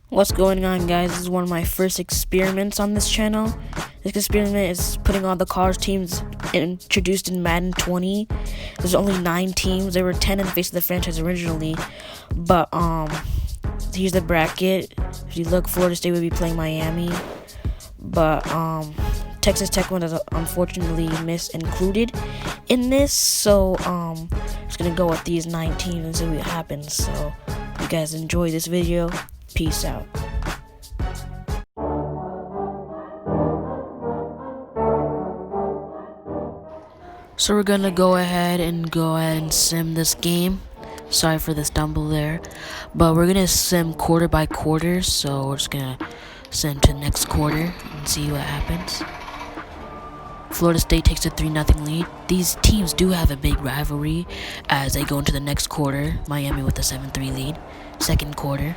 What's going on, guys? This is one of my first experiments on this channel. This experiment is putting all the college teams introduced in Madden 20. There's only 9 teams. There were 10 in the face of the franchise originally, but here's the bracket. If you look, Florida State would be playing Miami, but Texas Tech was unfortunately included in this. So I'm just gonna go with these 9 teams and see what happens. So you guys enjoy this video. Peace out. So we're gonna go ahead and sim this game. Sorry for the stumble there, but we're gonna sim quarter by quarter. So we're just gonna sim to next quarter and see what happens. Florida State takes a 3-0 lead. These teams do have a big rivalry as they go into the next quarter. Miami with a 7-3 lead. Second quarter,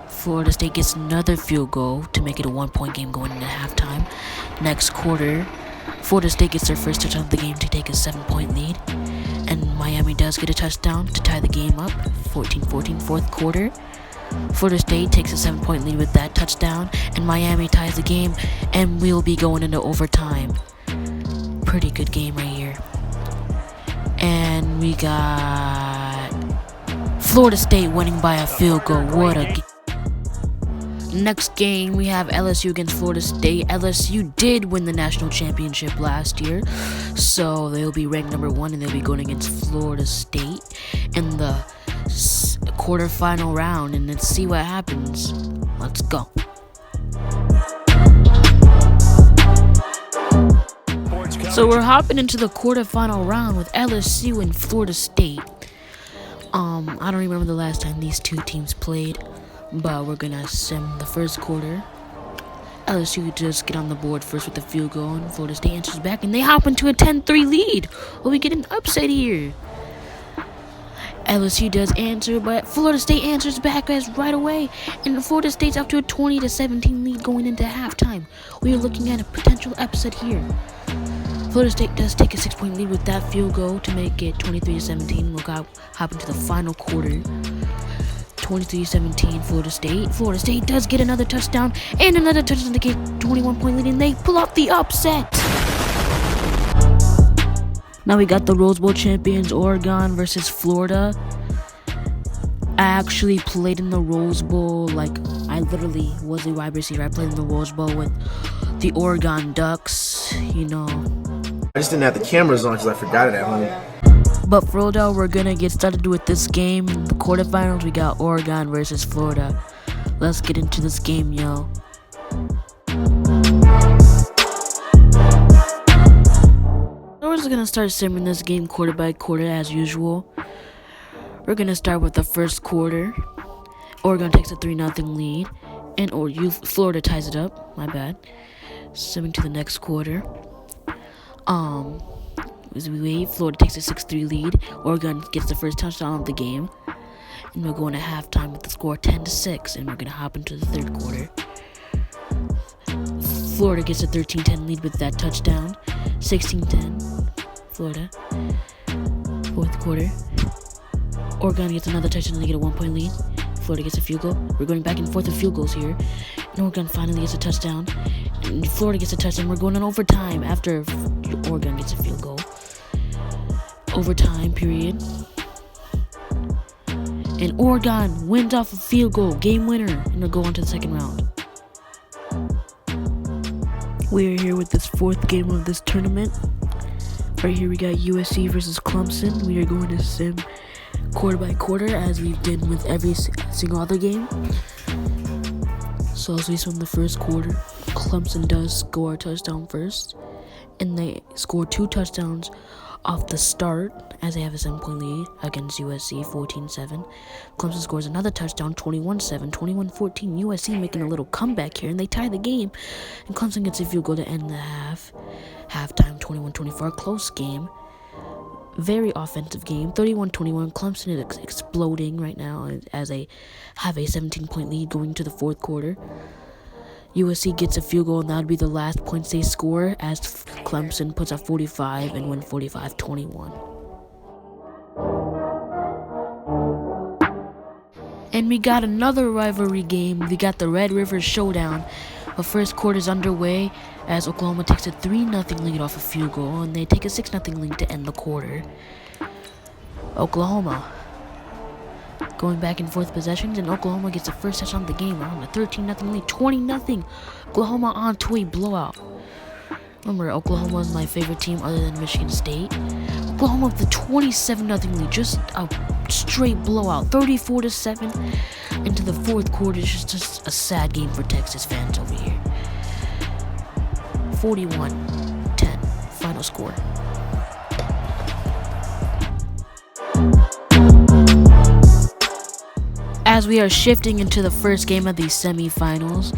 Florida State gets another field goal to make it a 1-point game going into halftime. Next quarter, Florida State gets their first touchdown of the game to take a 7-point lead. And Miami does get a touchdown to tie the game up, 14-14, fourth quarter. Florida State takes a 7-point lead with that touchdown, and Miami ties the game, and we'll be going into overtime. Pretty good game right here. And we got Florida State winning by a field goal. What a Next game, we have LSU against Florida State. LSU did win the national championship last year, so they'll be ranked number 1, and they'll be going against Florida State in the quarterfinal round, and let's see what happens. Let's go. So we're hopping into the quarterfinal round with LSU and Florida State. I don't remember the last time these two teams played, but we're gonna sim the first quarter. LSU just get on the board first with the field goal, and Florida State answers back, and they hop into a 10-3 lead. Well, we get an upset here. LSU does answer, but Florida State answers back as right away, and Florida State's up to a 20-17 lead going into halftime. We are looking at a potential upset here. Florida State does take a 6-point lead with that field goal to make it 23-17. We'll hop into the final quarter. 23-17 Florida State. Florida State does get another touchdown and another touchdown to get 21-point lead, and they pull off the upset. Now we got the Rose Bowl champions, Oregon versus Florida. I actually played in the Rose Bowl. I literally was a wide receiver. I played in the Rose Bowl with the Oregon Ducks, I just didn't have the cameras on because I forgot it at home. But for real though, we're gonna get started with this game. In the quarterfinals, we got Oregon versus Florida. Let's get into this game, yo. We're just gonna start simming this game quarter by quarter as usual. We're gonna start with the first quarter. Oregon takes a 3-0 lead, and Florida ties it up. My bad. Simming to the next quarter. As we wait, Florida takes a 6-3 lead. Oregon gets the first touchdown of the game, and we're going to halftime with the score 10-6, and we're gonna hop into the third quarter. Florida gets a 13-10 lead with that touchdown, 16-10. Florida. Fourth quarter. Oregon gets another touchdown and they get a 1-point lead. Florida gets a field goal. We're going back and forth with field goals here. And Oregon finally gets a touchdown. And Florida gets a touchdown. We're going on overtime after Oregon gets a field goal. Overtime period. And Oregon wins off a field goal. Game winner. And we'll go on to the second round. We are here with this fourth game of this tournament. Right here we got USC versus Clemson. We are going to sim quarter by quarter as we've been with every single other game. So as we sim the first quarter, Clemson does score a touchdown first, and they score 2 touchdowns off the start as they have a 7-point lead against USC, 14-7. Clemson scores another touchdown, 21-7, 21-14. USC making a little comeback here, and they tie the game, and Clemson gets a field goal to end the halftime, 21-24. Close game. Very offensive game, 31-21. Clemson is exploding right now as they have a 17-point lead going to the fourth quarter. USC gets a field goal, and that would be the last points they score as Clemson puts up 45 and win 45-21. And we got another rivalry game. We got the Red River Showdown. The first quarter is underway as Oklahoma takes a 3-0 lead off a field goal, and they take a 6-0 lead to end the quarter. Oklahoma going back and forth possessions, and Oklahoma gets the first touchdown of the game. We're on a 13-0 lead, 20-0. Oklahoma on to a blowout. Remember, Oklahoma is my favorite team other than Michigan State. Oklahoma with the 27-0 lead, just a straight blowout, 34-7. Into the fourth quarter, it's just a sad game for Texas fans over here. 41-10, final score. As we are shifting into the first game of these semifinals,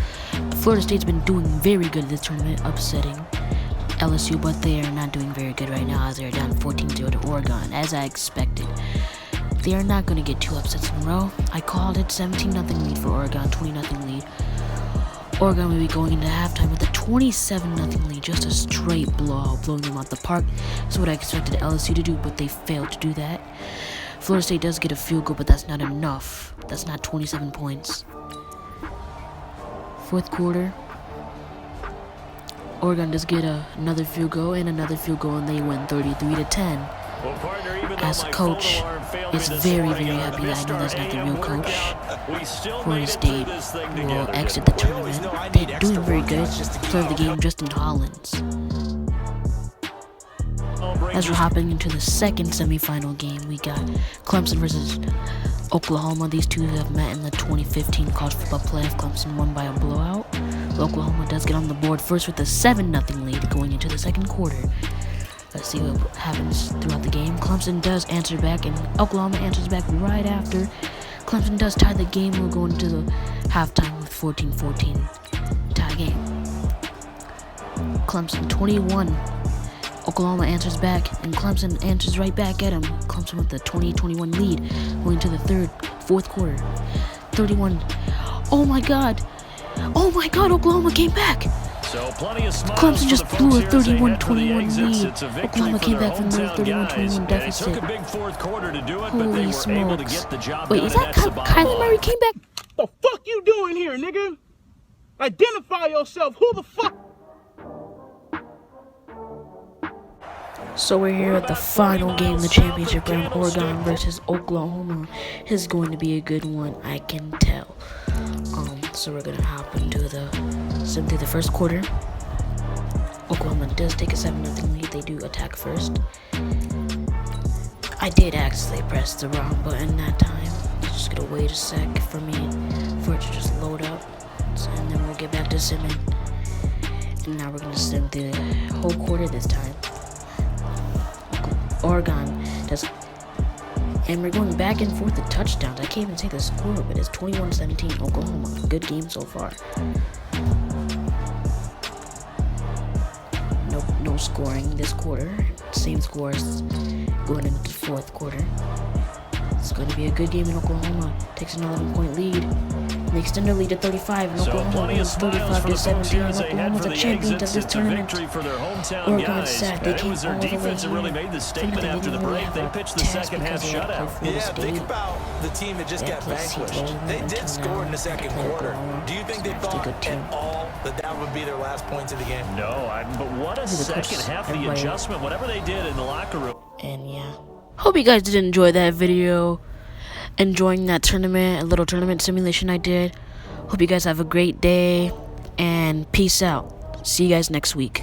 Florida State's been doing very good this tournament, upsetting LSU, but they are not doing very good right now as they are down 14-0 to Oregon, as I expected. They are not going to get 2 upsets in a row. I called it 17-0 lead for Oregon, 20-0 lead. Oregon will be going into halftime with a 27-0 lead, just a straight blowout, blowing them out the park. That's what I expected LSU to do, but they failed to do that. Florida State does get a field goal, but that's not enough. That's not 27 points. Fourth quarter, Oregon does get another field goal, and they win 33-10. As a coach is very, very happy that I know that's not the real coach. Florida State will exit the tournament. They're doing very good. Player of the game, Justin Hollins. As we're hopping into the second semifinal game, we got Clemson versus Oklahoma. These two have met in the 2015 college football playoff. Clemson won by a blowout. Oklahoma does get on the board first with a 7-0 lead going into the second quarter. Let's see what happens throughout the game. Clemson does answer back, and Oklahoma answers back right after. Clemson does tie the game. We're going into the halftime with 14-14 tie game. Clemson 21. Oklahoma answers back, and Clemson answers right back at him. Clemson with the 20-21 lead going to the fourth quarter. 31. Oh my God, Oklahoma came back. Clemson just blew a 31-21 lead. Oklahoma came back from the 31-21 deficit. Holy smokes. Wait, is that Kyler Murray came back? The fuck you doing here, nigga? Identify yourself. Who the fuck? So we're here at the final game of the championship round. Oregon versus Oklahoma. This is going to be a good one, I can tell. So we're gonna hop into the first quarter. Oklahoma does take a 7-0 lead. They do attack first. I did accidentally press the wrong button that time. Just gonna wait a sec for it to just load up, and then we'll get back to simming. And now we're gonna sim the whole quarter this time. Oregon does, and we're going back and forth to touchdowns. I can't even say the score, but it's 21-17 Oklahoma. Good game so far. No scoring this quarter. Same scores going into the fourth quarter. It's going to be a good game, in Oklahoma takes an 11-point lead. They extend their lead to 35, and Oklahoma wins 35-17. Oklahoma's the champions of this tournament. Oregon's sad. They came all the way here. After the break, they pitched the second half shutout. Yeah, think about the team that just got vanquished. They did score in the second quarter. Do you think they thought at all that would be their last points of the game? No, but what a second half, the adjustment, whatever they did in the locker room. And yeah. Hope you guys did enjoy that video. Enjoying that tournament, a little tournament simulation I did. Hope you guys have a great day, and peace out. See you guys next week.